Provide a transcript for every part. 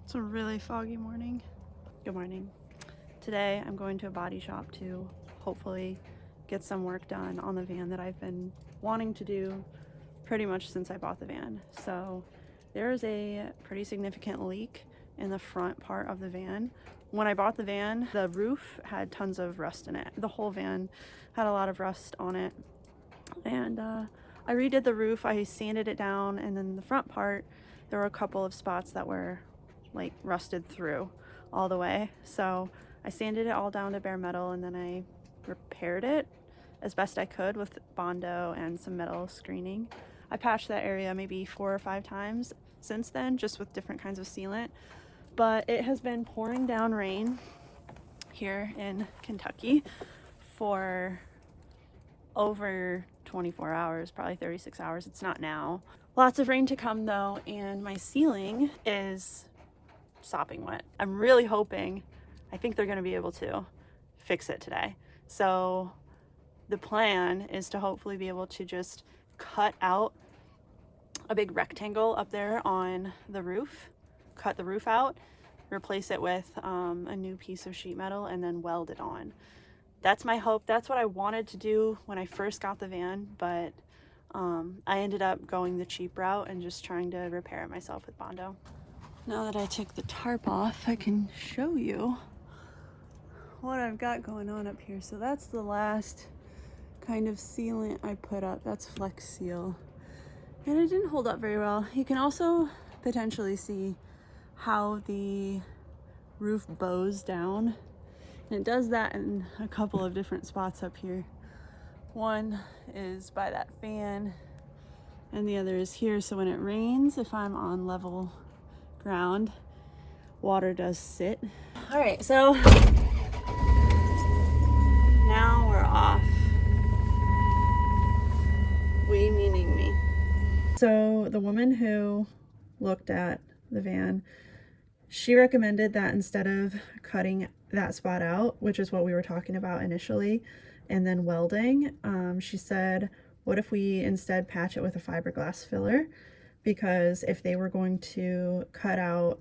It's a really foggy morning. Good morning. Today I'm going to a body shop to hopefully get some work done on the van that I've been wanting to do pretty much since I bought the van. So there is a pretty significant leak in the front part of the van. When I bought the van, the roof had tons of rust in it. The whole van had a lot of rust on it. And I redid the roof, I sanded it down, and then the front part, there were a couple of spots that were like rusted through all the way. So I sanded it all down to bare metal, and then I repaired it as best I could with bondo and some metal screening. I patched that area maybe 4 or 5 times since then, just with different kinds of sealant. But it has been pouring down rain here in Kentucky for over 24 hours, probably 36 hours. It's not now. Lots of rain to come though, and my ceiling is sopping wet. I'm really hoping, I think they're going to be able to fix it today. So the plan is to hopefully be able to just cut out a big rectangle up there on the roof, cut the roof out, replace it with a new piece of sheet metal, and then weld it on. That's my hope. That's what I wanted to do when I first got the van, but I ended up going the cheap route and just trying to repair it myself with bondo. Now that I took the tarp off, I can show you what I've got going on up here. So that's the last kind of sealant I put up. That's Flex Seal. And it didn't hold up very well. You can also potentially see how the roof bows down. And it does that in a couple of different spots up here. One is by that fan, and the other is here. So when it rains, if I'm on level ground, water does sit. All right, so now we're off. We meaning me. So the woman who looked at the van, she recommended that instead of cutting that spot out, which is what we were talking about initially, and then welding, she said, what if we instead patch it with a fiberglass filler? Because if they were going to cut out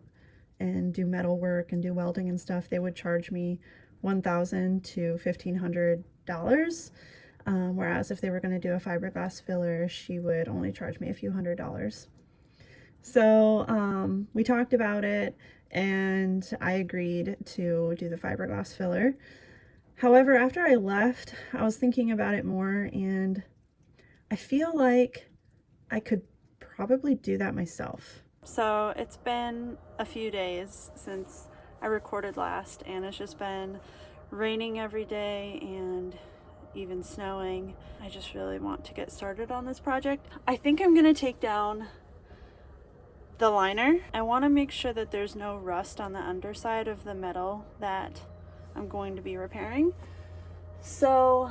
and do metal work and do welding and stuff, they would charge me $1,000 to $1,500. Whereas if they were going to do a fiberglass filler, she would only charge me a few $100s. So we talked about it, and I agreed to do the fiberglass filler. However, after I left, I was thinking about it more, and I feel like I could probably do that myself. So it's been a few days since I recorded last, and it's just been raining every day and even snowing. I just really want to get started on this project. I think I'm gonna take down the liner. I want to make sure that there's no rust on the underside of the metal that I'm going to be repairing. So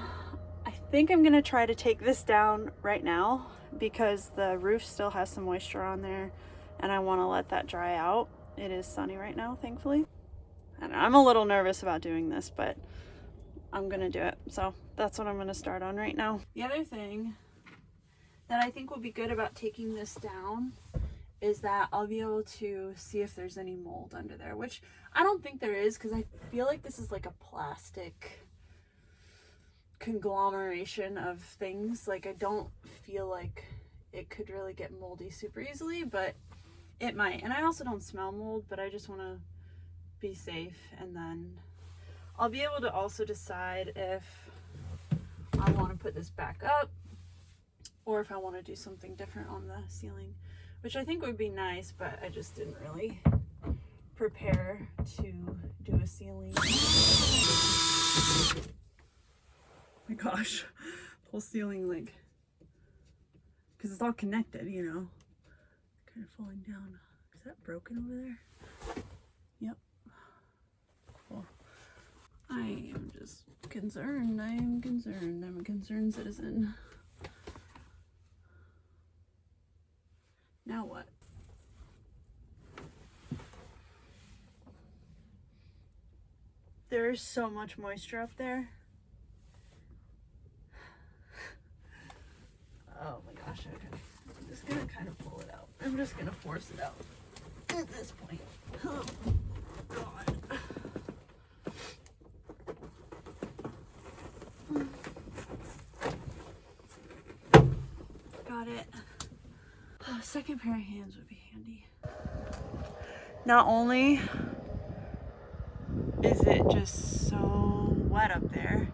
I think I'm going to try to take this down right now because the roof still has some moisture on there and I want to let that dry out. It is sunny right now, thankfully. And I'm a little nervous about doing this, but I'm going to do it. So that's what I'm going to start on right now. The other thing that I think will be good about taking this down is that I'll be able to see if there's any mold under there, which I don't think there is, because I feel like this is like a plastic conglomeration of things. Like I don't feel like it could really get moldy super easily, but it might. And I also don't smell mold, but I just want to be safe. And then I'll be able to also decide if I want to put this back up or if I want to do something different on the ceiling, which I think would be nice, but I just didn't really prepare to do a ceiling. Oh my gosh, the whole ceiling, like, because it's all connected, you know, kind of falling down. Is that broken over there? Yep. Cool. I am just concerned. I am concerned. I'm a concerned citizen. Now what? There's so much moisture up there. Oh my gosh, okay. I'm just gonna kind of pull it out. I'm just gonna force it out. at this point. Oh, God. Got it. A second pair of hands would be handy. Not only is it just so wet up there,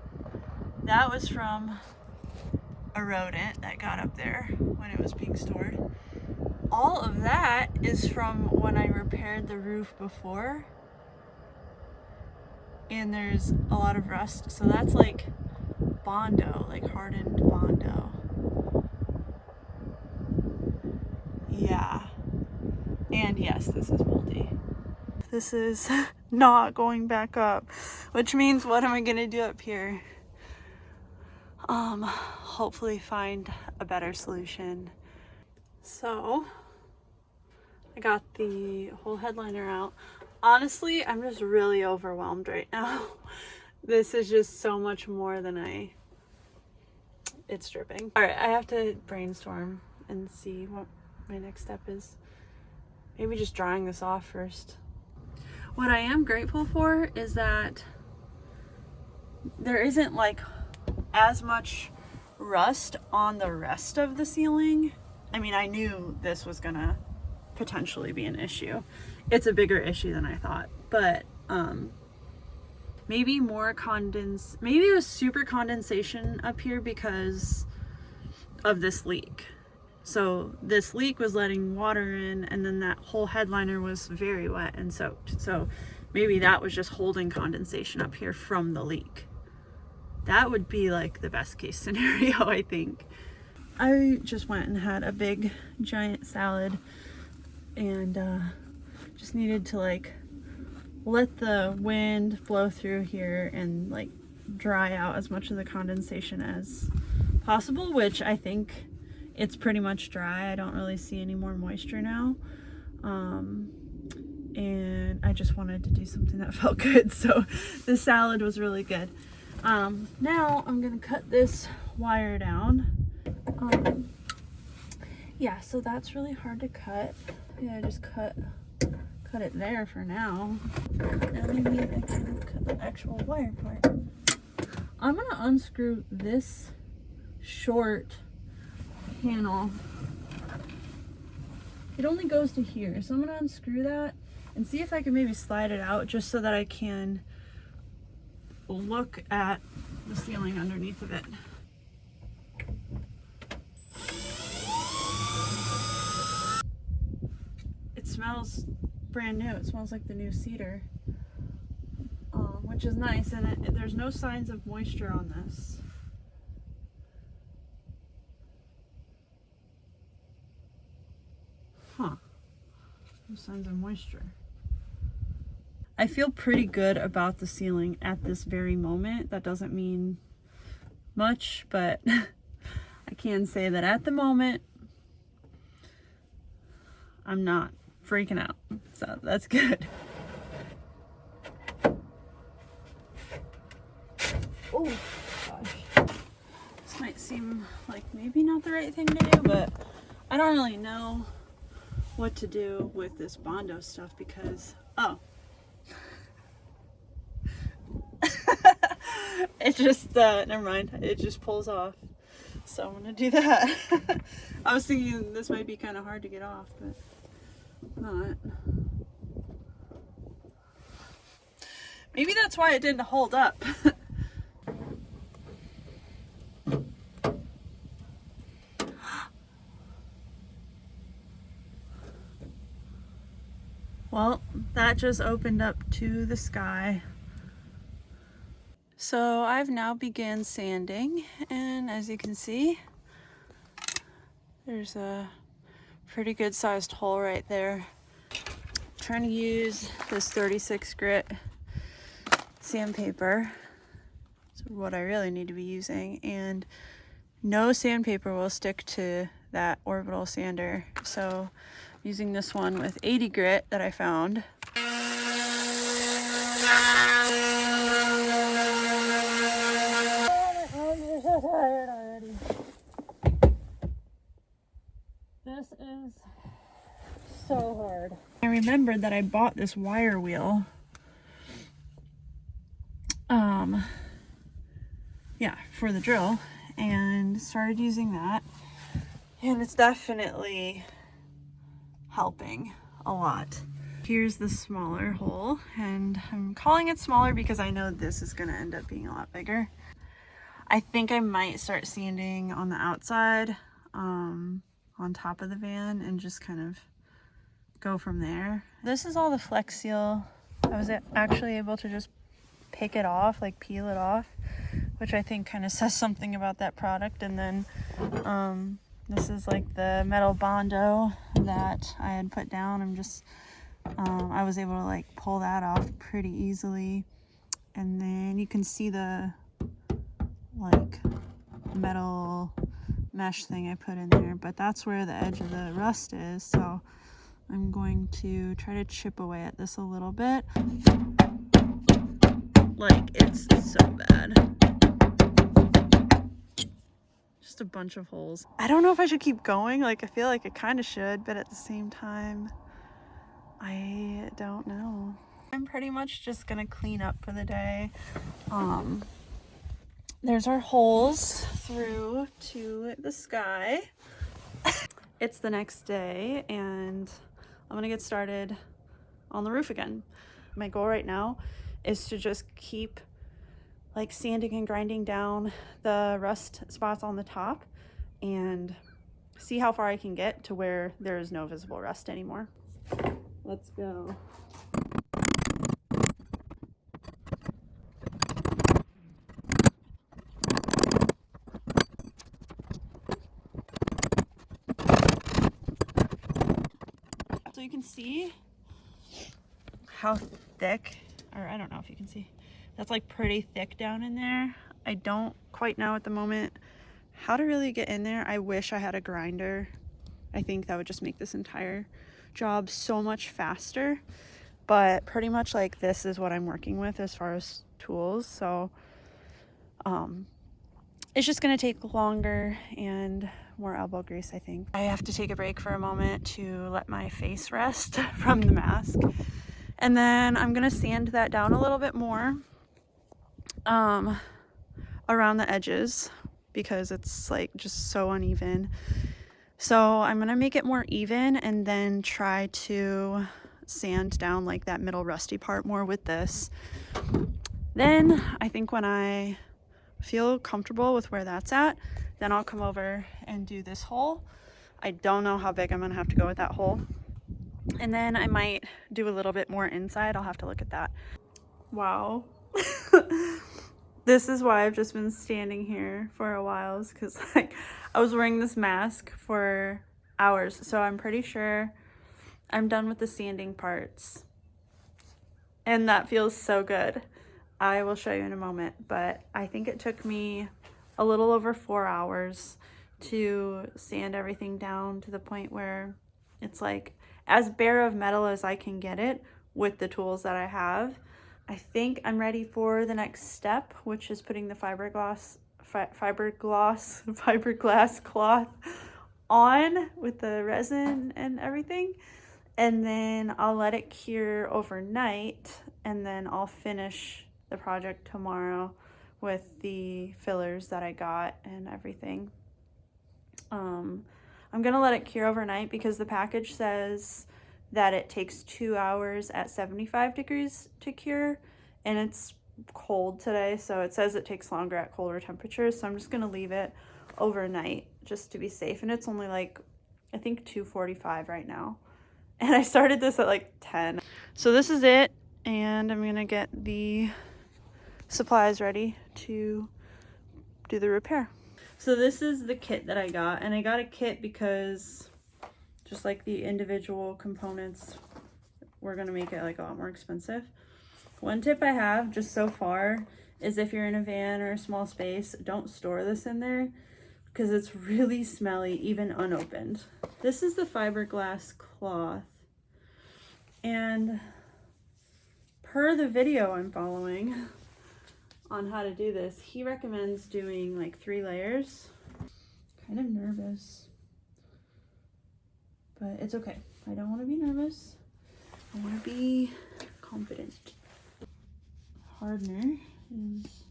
that was from a rodent that got up there when it was being stored. All of that is from when I repaired the roof before, and there's a lot of rust, so that's like bondo, like hardened bondo. Yeah, and yes, this is moldy. This is not going back up, which means what am I gonna do up here? Hopefully find a better solution. So I got the whole headliner out. Honestly, I'm just really overwhelmed right now. This is just so much more than it's dripping. All right, I have to brainstorm and see what my next step is. Maybe just drying this off first. What I am grateful for is that there isn't like as much rust on the rest of the ceiling. I mean, I knew this was gonna potentially be an issue. It's a bigger issue than I thought, but maybe maybe it was super condensation up here because of this leak. So this leak was letting water in, and then that whole headliner was very wet and soaked. So maybe that was just holding condensation up here from the leak. That would be like the best case scenario, I think. I just went and had a big giant salad and just needed to like let the wind blow through here and like dry out as much of the condensation as possible, which I think it's pretty much dry. I don't really see any more moisture now. And I just wanted to do something that felt good, so the salad was really good. Now I'm gonna cut this wire down. Yeah, so that's really hard to cut. Yeah, I just cut it there for now. Now maybe I can cut the actual wire part. I'm gonna unscrew this short panel. It only goes to here, so I'm gonna unscrew that and see if I can maybe slide it out just so that I can look at the ceiling underneath of it. It smells brand new. It smells like the new cedar, which is nice, and there's no signs of moisture on this. Huh. No signs of moisture. I feel pretty good about the ceiling at this very moment. That doesn't mean much, but I can say that at the moment, I'm not freaking out. So that's good. Oh gosh. This might seem like maybe not the right thing to do, but I don't really know what to do with this bondo stuff because, oh. It just, never mind, it just pulls off. So I'm gonna do that. I was thinking this might be kind of hard to get off, but not. Maybe that's why it didn't hold up. Well, that just opened up to the sky. So I've now began sanding, and as you can see, there's a pretty good sized hole right there. I'm trying to use this 36 grit sandpaper. That's what I really need to be using, and no sandpaper will stick to that orbital sander. So I'm using this one with 80 grit that I found. Tired already. This is so hard. I remembered that I bought this wire wheel. Yeah, for the drill, and started using that. And it's definitely helping a lot. Here's the smaller hole, and I'm calling it smaller because I know this is gonna end up being a lot bigger. I think I might start sanding on the outside, on top of the van, and just kind of go from there. This is all the Flex Seal. I was actually able to just pick it off, like peel it off, which I think kind of says something about that product. And then this is like the metal bondo that I had put down. I'm just I was able to like pull that off pretty easily, and then you can see the like metal mesh thing I put in there, but that's where the edge of the rust is. So I'm going to try to chip away at this a little bit. Like, it's so bad. Just a bunch of holes. I don't know if I should keep going. Like, I feel like I kind of should, but at the same time, I don't know. I'm pretty much just gonna clean up for the day. There's our holes through to the sky. It's the next day, and I'm gonna get started on the roof again. My goal right now is to just keep like sanding and grinding down the rust spots on the top and see how far I can get to where there is no visible rust anymore. Let's go. So you can see how thick, or I don't know if you can see, that's like pretty thick down in there. I don't quite know at the moment how to really get in there. I wish I had a grinder. I think that would just make this entire job so much faster, but pretty much like this is what I'm working with as far as tools. So it's just gonna take longer and more elbow grease, I think. I have to take a break for a moment to let my face rest from the mask. And then I'm gonna sand that down a little bit more around the edges because it's like just so uneven. So I'm gonna make it more even and then try to sand down like that middle rusty part more with this. Then I think when I feel comfortable with where that's at, then I'll come over and do this hole. I don't know how big I'm gonna have to go with that hole. And then I might do a little bit more inside. I'll have to look at that. Wow. This is why I've just been standing here for a while, because like I was wearing this mask for hours. So I'm pretty sure I'm done with the sanding parts. And that feels so good. I will show you in a moment, but I think it took me a little over 4 hours to sand everything down to the point where it's like as bare of metal as I can get it with the tools that I have. I think I'm ready for the next step, which is putting the fiberglass cloth on with the resin and everything. And then I'll let it cure overnight, and then I'll finish the project tomorrow with the fillers that I got and everything. I'm gonna let it cure overnight because the package says that it takes 2 hours at 75 degrees to cure, and it's cold today, so it says it takes longer at colder temperatures. So I'm just gonna leave it overnight just to be safe. And it's only like, I think 2:45 right now. And I started this at like 10. So this is it, and I'm gonna get the supplies ready to do the repair. So this is the kit that I got, and I got a kit because just like the individual components were gonna make it like a lot more expensive. One tip I have just so far is if you're in a van or a small space, don't store this in there because it's really smelly even unopened. This is the fiberglass cloth, and per the video I'm following on how to do this, he recommends doing like 3 layers. Kind of nervous, but it's okay. I don't want to be nervous. I want to be confident. Hardener is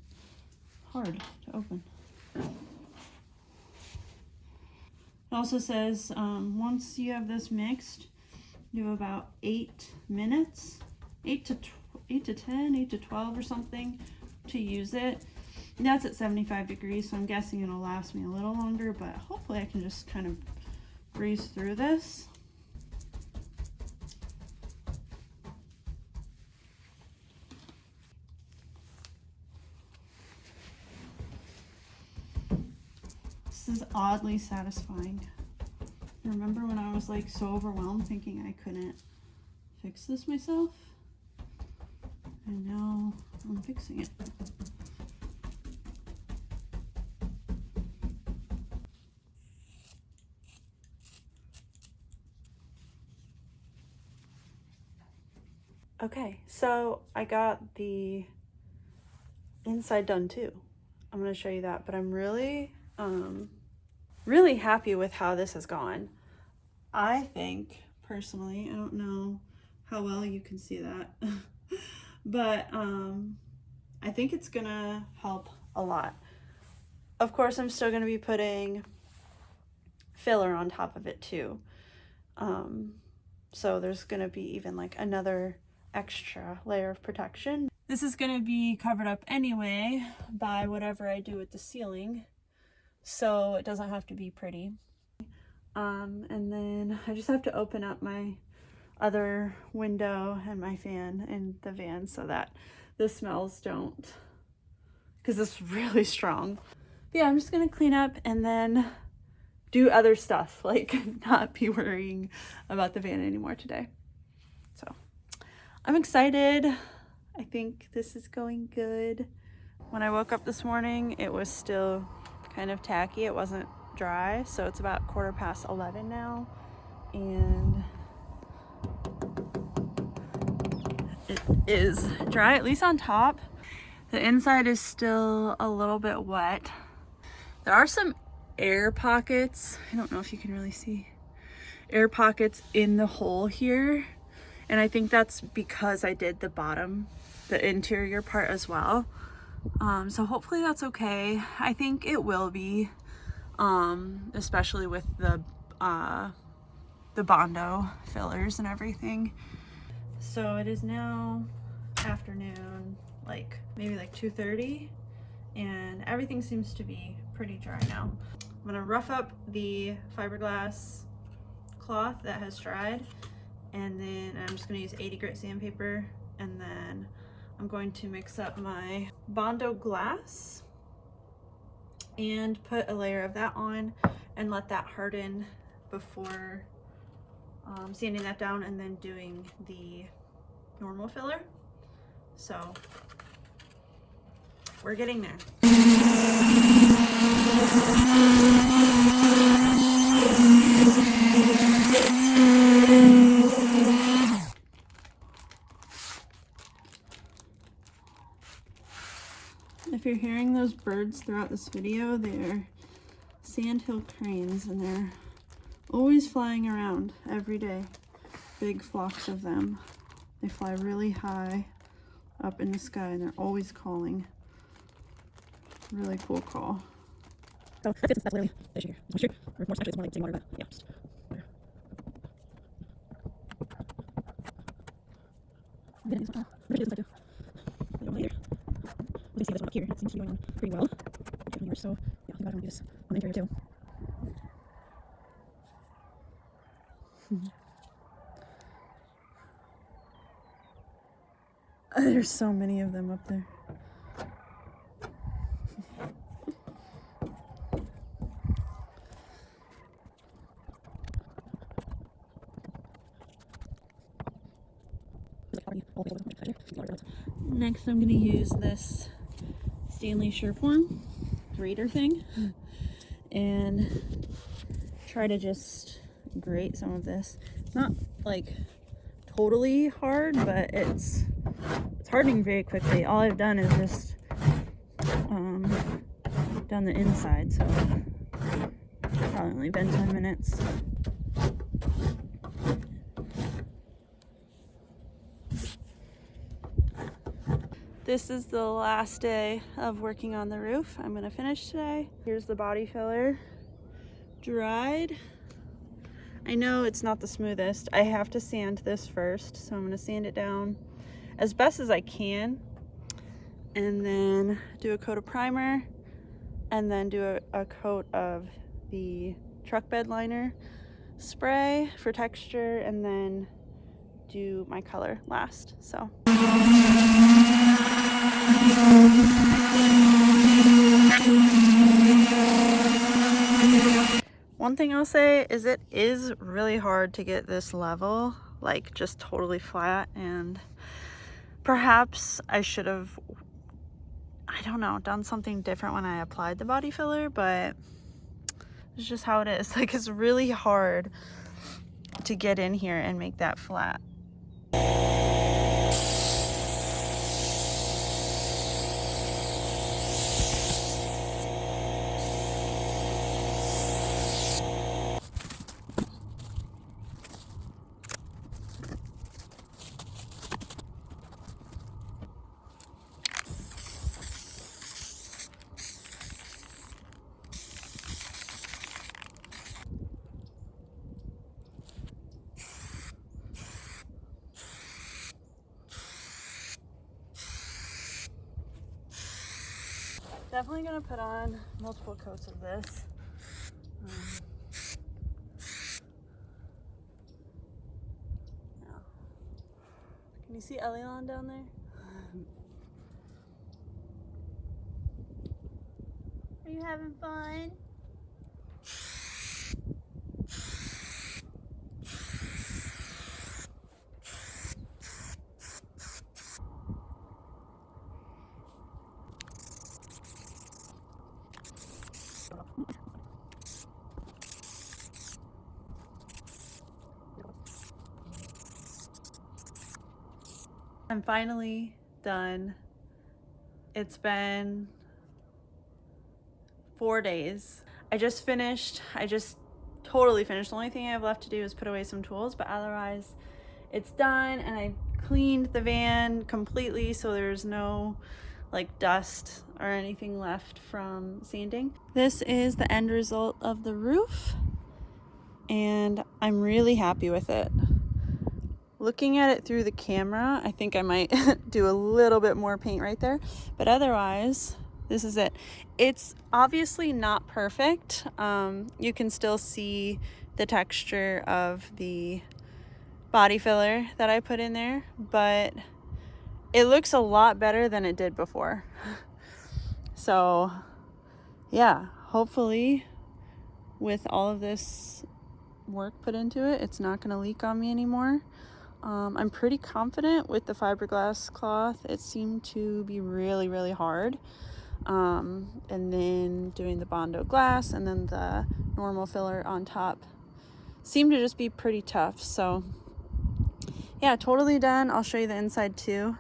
hard to open. It also says once you have this mixed, do about 8 minutes, 8 to 10, 8 to 12 or something to use it. And that's at 75 degrees, so I'm guessing it'll last me a little longer, but hopefully I can just kind of breeze through this. This is oddly satisfying. Remember when I was like so overwhelmed thinking I couldn't fix this myself? And now I'm fixing it. Okay, so I got the inside done too. I'm going to show you that, but I'm really happy with how this has gone. I think, personally, I don't know how well you can see that, but I think it's going to help a lot. Of course, I'm still going to be putting filler on top of it too. So there's going to be even like another extra layer of protection. This is going to be covered up anyway by whatever I do with the ceiling, so it doesn't have to be pretty. And then I just have to open up my other window and my fan in the van so that the smells don't, because it's really strong. But yeah, I'm just going to clean up and then do other stuff, like not be worrying about the van anymore today. So I'm excited. I think this is going good. When I woke up this morning, it was still kind of tacky. It wasn't dry, so it's about 11:15 now, and it is dry, at least on top. The inside is still a little bit wet. There are some air pockets. I don't know if you can really see air pockets in the hole here, and I think that's because I did the interior part as well. So hopefully that's okay. I think it will be, especially with the bondo fillers and everything. So it is now afternoon, maybe 2:30, and everything seems to be pretty dry now. I'm gonna rough up the fiberglass cloth that has dried, and then I'm just gonna use 80 grit sandpaper, and then I'm going to mix up my bondo glass and put a layer of that on and let that harden before sanding that down and then doing the normal filler. So we're getting there. If you're hearing those birds throughout this video, they're sandhill cranes, and they're always flying around every day. Big flocks of them. They fly really high up in the sky, and they're always calling. Really cool call. So that's it, that's literally the issue here. Moisture, or more, actually it's more like city water, but yeah, just there. I'm getting this one. I'm gonna do this one too. I don't know here. We can see this one up here. It seems to be going on pretty well. Here, so yeah, I think I want to do this on the interior too. There's so many of them up there. Next, I'm going to use this Stanley Sureform grater thing and try to just grate some of this. It's not totally hard, but it's hardening very quickly. All I've done is just done the inside, so probably only been 10 minutes. This is the last day of working on the roof. I'm gonna finish today. Here's the body filler dried. I know it's not the smoothest. I have to sand this first, so I'm gonna sand it down as best as I can, and then do a coat of primer, and then do a coat of the truck bed liner spray for texture, and then do my color last. So one thing I'll say is it is really hard to get this level, like just totally flat, and perhaps I should have, I don't know, done something different when I applied the body filler, but it's just how it is. Like, it's really hard to get in here and make that flat. Definitely gonna put on multiple coats of this. Yeah. Can you see Elion down there? Are you having fun? I'm finally done. It's been 4 days. I just totally finished. The only thing I have left to do is put away some tools, but otherwise it's done, and I cleaned the van completely so there's no like dust or anything left from sanding. This is the end result of the roof, and I'm really happy with it. Looking at it through the camera, I think I might do a little bit more paint right there, but otherwise, this is it. It's obviously not perfect. You can still see the texture of the body filler that I put in there, but it looks a lot better than it did before. So yeah, hopefully with all of this work put into it, it's not going to leak on me anymore. I'm pretty confident with the fiberglass cloth. It seemed to be really, really hard. And then doing the bondo glass and then the normal filler on top seemed to just be pretty tough. So yeah, totally done. I'll show you the inside too.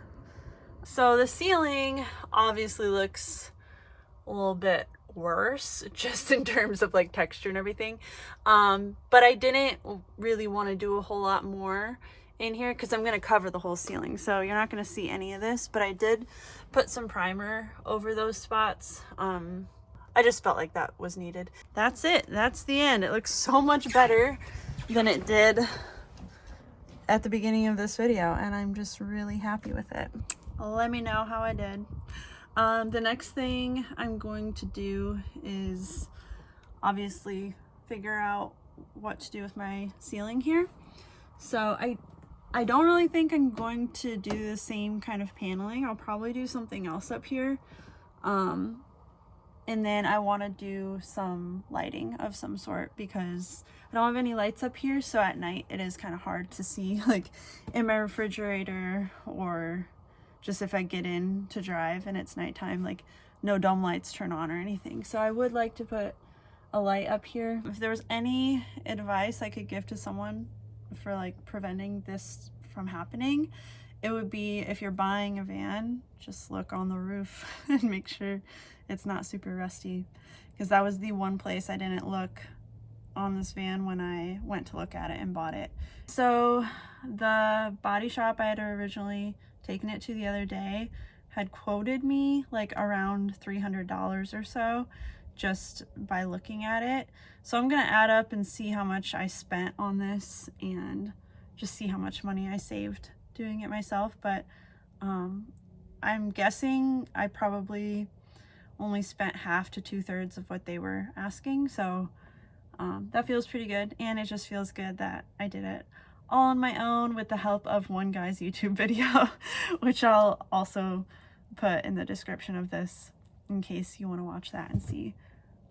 So the ceiling obviously looks a little bit worse just in terms of like texture and everything. But I didn't really want to do a whole lot more in here because I'm going to cover the whole ceiling, so you're not going to see any of this, but I did put some primer over those spots. I just felt like that was needed. That's it. That's the end. It looks so much better than it did at the beginning of this video, and I'm just really happy with it. Let me know how I did. The next thing I'm going to do is obviously figure out what to do with my ceiling here. So I don't really think I'm going to do the same kind of paneling. I'll probably do something else up here. And then I want to do some lighting of some sort because I don't have any lights up here. So at night it is kind of hard to see like in my refrigerator, or just if I get in to drive and it's nighttime, like no dome lights turn on or anything. So I would like to put a light up here. If there was any advice I could give to someone for like preventing this from happening, it would be, if you're buying a van, just look on the roof and make sure it's not super rusty, because that was the one place I didn't look on this van when I went to look at it and bought it. So the body shop I had originally taken it to the other day had quoted me like around $300 or so just by looking at it. So I'm gonna add up and see how much I spent on this and just see how much money I saved doing it myself. But I'm guessing I probably only spent half to 2/3 of what they were asking. So that feels pretty good, and it just feels good that I did it all on my own with the help of one guy's YouTube video, which I'll also put in the description of this in case you want to watch that and see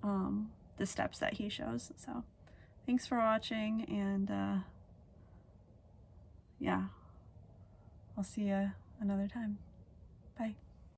the steps that he shows. So thanks for watching, and yeah, I'll see you another time. Bye.